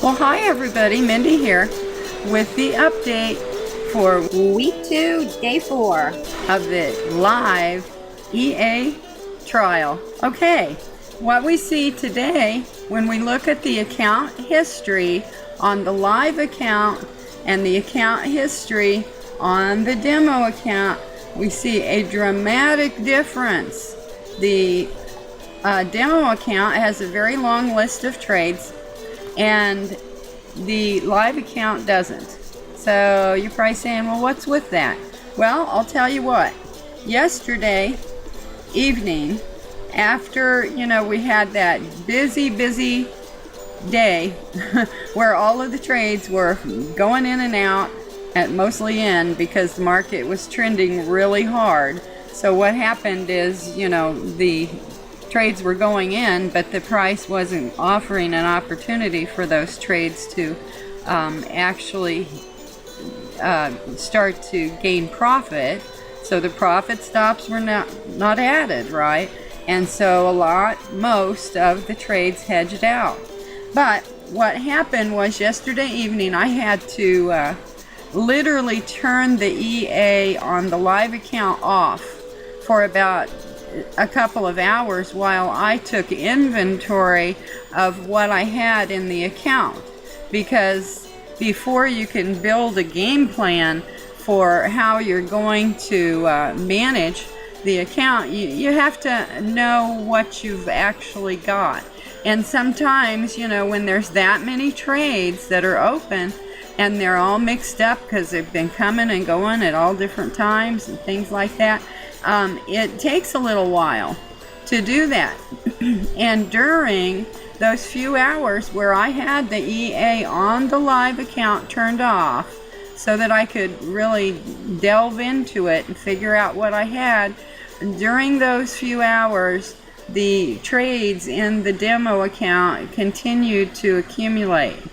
Well, hi everybody, Mindy here with the update for Week 2, Day 4. of the live EA trial. Okay, what we see today when we look at the account history on the live account and the account history on the demo account, we see a dramatic difference. The demo account has a very long list of trades, and the live account doesn't. So you're probably saying, well, what's with that? Well, I'll tell you what. Yesterday evening, after we had that busy day where all of the trades were going in and out, and mostly in because the market was trending really hard. So what happened is, the trades were going in, but the price wasn't offering an opportunity for those trades to actually start to gain profit. So the profit stops were not added, right? And so most of the trades hedged out. But what happened was yesterday evening I had to literally turn the EA on the live account off for about a couple of hours while I took inventory of what I had in the account, because before you can build a game plan for how you're going to manage the account, you have to know what you've actually got. And sometimes, when there's that many trades that are open and they're all mixed up because they've been coming and going at all different times and things like that, it takes a little while to do that. And during those few hours where I had the EA on the live account turned off so that I could really delve into it and figure out what I had, during those few hours the trades in the demo account continued to accumulate.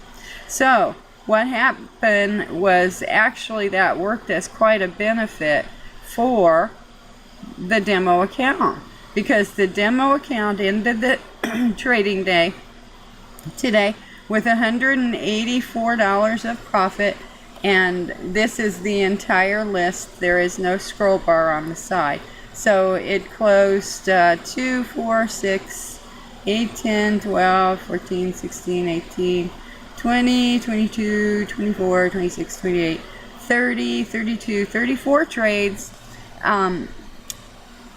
So what happened was actually that worked as quite a benefit for the demo account, because the demo account ended the trading day today with $184 of profit, and this is the entire list. There is no scroll bar on the side. So it closed 2, 4, 6, 8, 10, 12, 14, 16, 18, 20, 22, 24, 26, 28, 30, 32, 34 trades.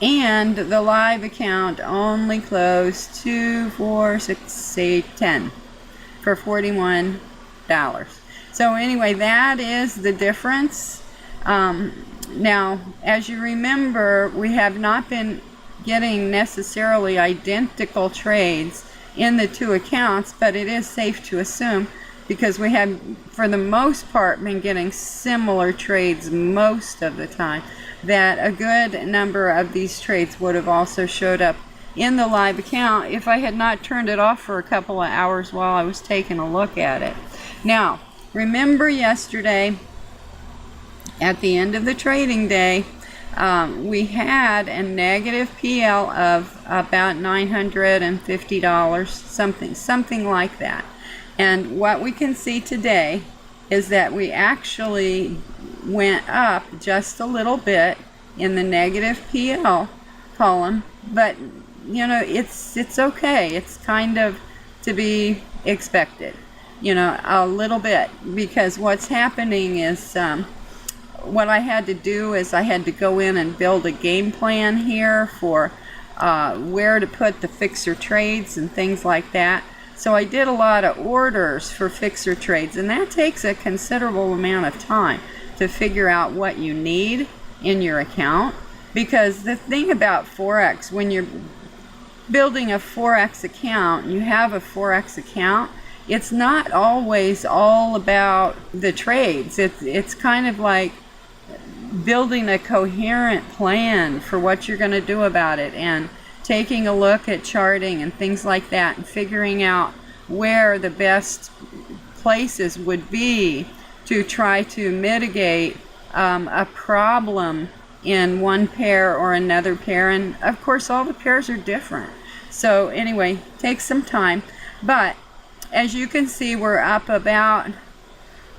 And the live account only closed 2, 4, 6, 8, 10 for $41. So anyway, that is the difference. Now, as you remember, we have not been getting necessarily identical trades in the two accounts, but it is safe to assume, because we have, for the most part, been getting similar trades most of the time, that a good number of these trades would have also showed up in the live account if I had not turned it off for a couple of hours while I was taking a look at it. Now, remember yesterday at the end of the trading day, we had a negative PL of about $950, something like that. And what we can see today is that we actually went up just a little bit in the negative PL column, but it's okay. It's kind of to be expected, a little bit, because what's happening is what I had to do is I had to go in and build a game plan here for where to put the fixer trades and things like that. So I did a lot of orders for fixer trades, and that takes a considerable amount of time to figure out what you need in your account. Because the thing about Forex, when you're building a Forex account, you have a Forex account, it's not always all about the trades. It's kind of like building a coherent plan for what you're going to do about it, and taking a look at charting and things like that, and figuring out where the best places would be to try to mitigate a problem in one pair or another pair. And of course all the pairs are different. So anyway, takes some time. But as you can see, we're up about,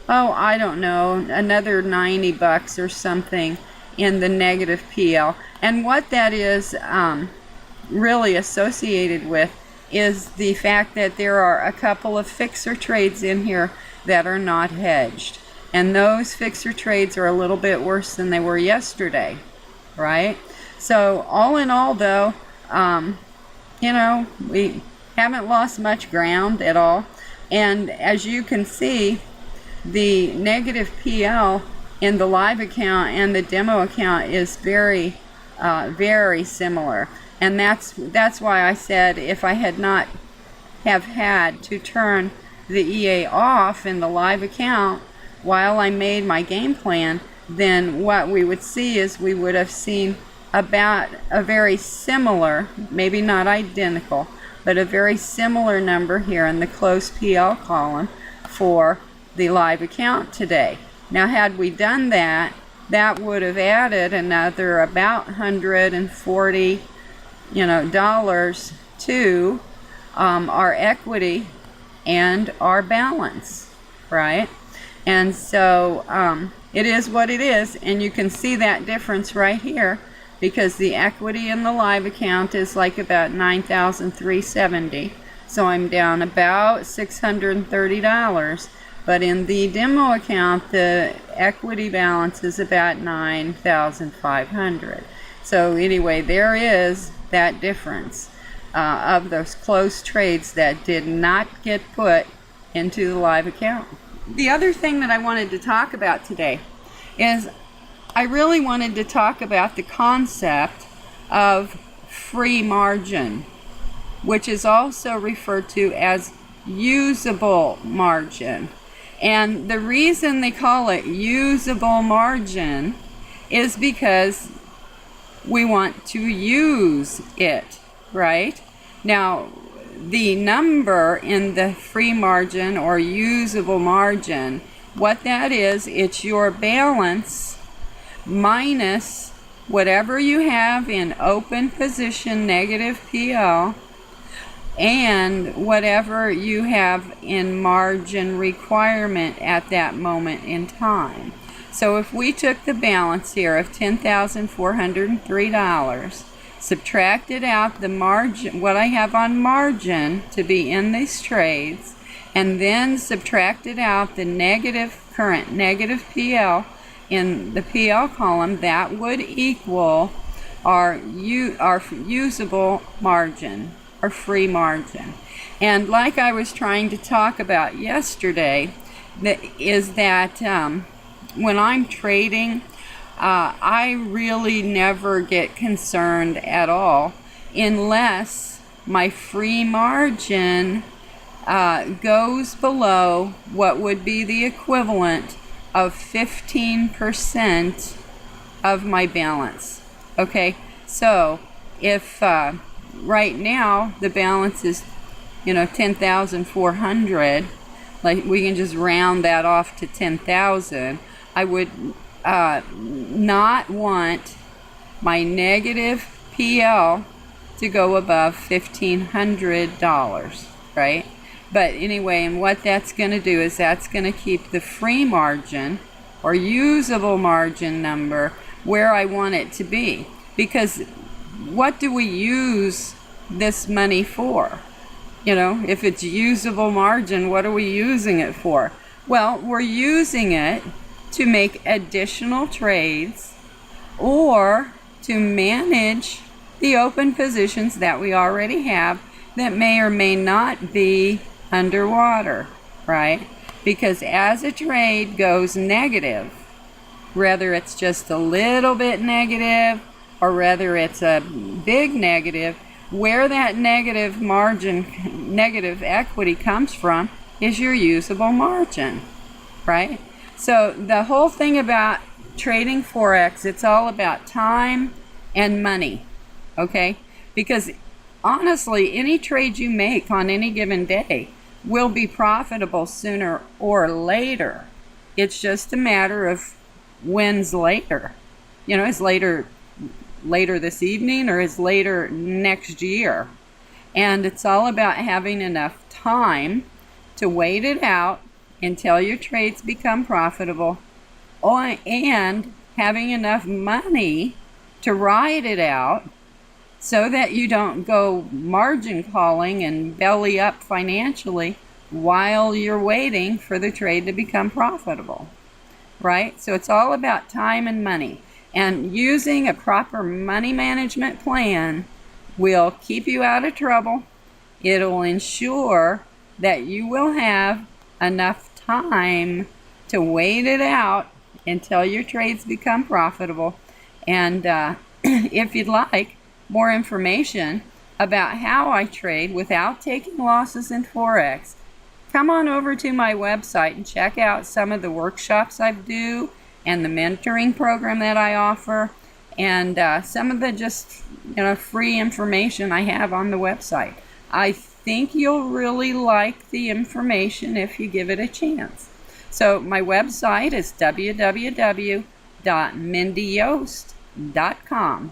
oh, I don't know, another 90 bucks or something in the negative PL. And what that is really associated with is the fact that there are a couple of fixer trades in here that are not hedged. And those fixer trades are a little bit worse than they were yesterday, right? So all in all, though, you know, we haven't lost much ground at all. And as you can see, the negative PL in the live account and the demo account is very, very similar. And that's why I said if I had not have had to turn the EA off in the live account while I made my game plan, then what we would see is we would have seen about a very similar, maybe not identical, but a very similar number here in the closed PL column for the live account today. Now, had we done that, that would have added another about $140, dollars to our equity and our balance, right? And so it is what it is, and you can see that difference right here, because the equity in the live account is like about $9,370, so I'm down about $630. But in the demo account, the equity balance is about $9,500. So anyway, there is that difference of those closed trades that did not get put into the live account. The other thing that I wanted to talk about today is I really wanted to talk about the concept of free margin, which is also referred to as usable margin. And the reason they call it usable margin is because we want to use it, right? Now, the number in the free margin or usable margin, what that is, it's your balance minus whatever you have in open position negative PL and whatever you have in margin requirement at that moment in time. So if we took the balance here of $10,403, subtracted out the margin, what I have on margin to be in these trades, and then subtracted out the current negative PL in the PL column, that would equal our usable margin, or free margin. And like I was trying to talk about yesterday, is that when I'm trading, I really never get concerned at all unless my free margin goes below what would be the equivalent of 15% of my balance. Okay, so if right now the balance is 10,400, like we can just round that off to 10,000, I would not want my negative PL to go above $1,500, right? But anyway, and what that's going to do is that's going to keep the free margin or usable margin number where I want it to be. Because what do we use this money for? If it's usable margin, what are we using it for? Well, we're using it to make additional trades or to manage the open positions that we already have that may or may not be underwater, right? Because as a trade goes negative, whether it's just a little bit negative or whether it's a big negative, where that negative margin, negative equity comes from is your usable margin, right? So the whole thing about trading Forex, it's all about time and money, okay? Because honestly, any trade you make on any given day will be profitable sooner or later. It's just a matter of when's later. Is later this evening or is later next year? And it's all about having enough time to wait it out until your trades become profitable, and having enough money to ride it out so that you don't go margin calling and belly up financially while you're waiting for the trade to become profitable, right? So it's all about time and money. And using a proper money management plan will keep you out of trouble. It'll ensure that you will have enough time to wait it out until your trades become profitable. And if you'd like more information about how I trade without taking losses in Forex, come on over to my website and check out some of the workshops I do and the mentoring program that I offer, and some of the just free information I have on the website. I think you'll really like the information if you give it a chance. So my website is www.mindyyost.com,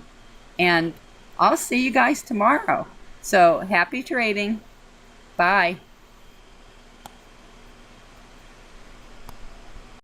and I'll see you guys tomorrow. So happy trading. Bye.